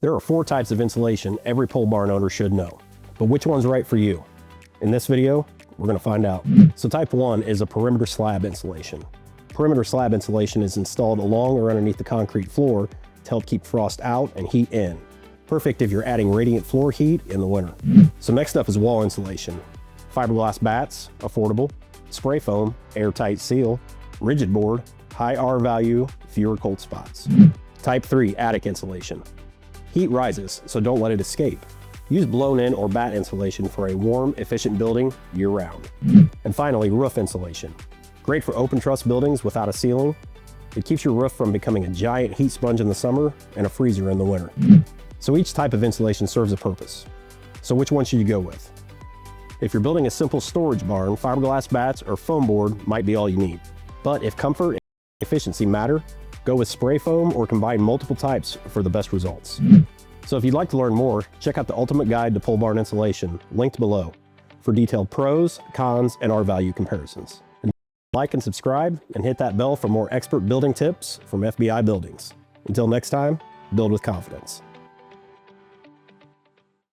There are 4 types of insulation every pole barn owner should know, but which one's right for you? In this video, we're going to find out. So type 1 is a perimeter slab insulation. Perimeter slab insulation is installed along or underneath the concrete floor to help keep frost out and heat in. Perfect if you're adding radiant floor heat in the winter. So next up is wall insulation. Fiberglass bats, affordable. Spray foam, airtight seal. Rigid board, high R value, fewer cold spots. Type 3, attic insulation. Heat rises, so don't let it escape. Use blown-in or bat insulation for a warm, efficient building year-round. And finally, roof insulation. Great for open truss buildings without a ceiling. It keeps your roof from becoming a giant heat sponge in the summer and a freezer in the winter. So each type of insulation serves a purpose. So which one should you go with? If you're building a simple storage barn, fiberglass bats or foam board might be all you need. But if comfort and efficiency matter, go with spray foam or combine multiple types for the best results. So if you'd like to learn more, check out the Ultimate Guide to Pole Barn Insulation, linked below, for detailed pros, cons, and R-value comparisons. And like and subscribe, and hit that bell for more expert building tips from FBI Buildings. Until next time, build with confidence.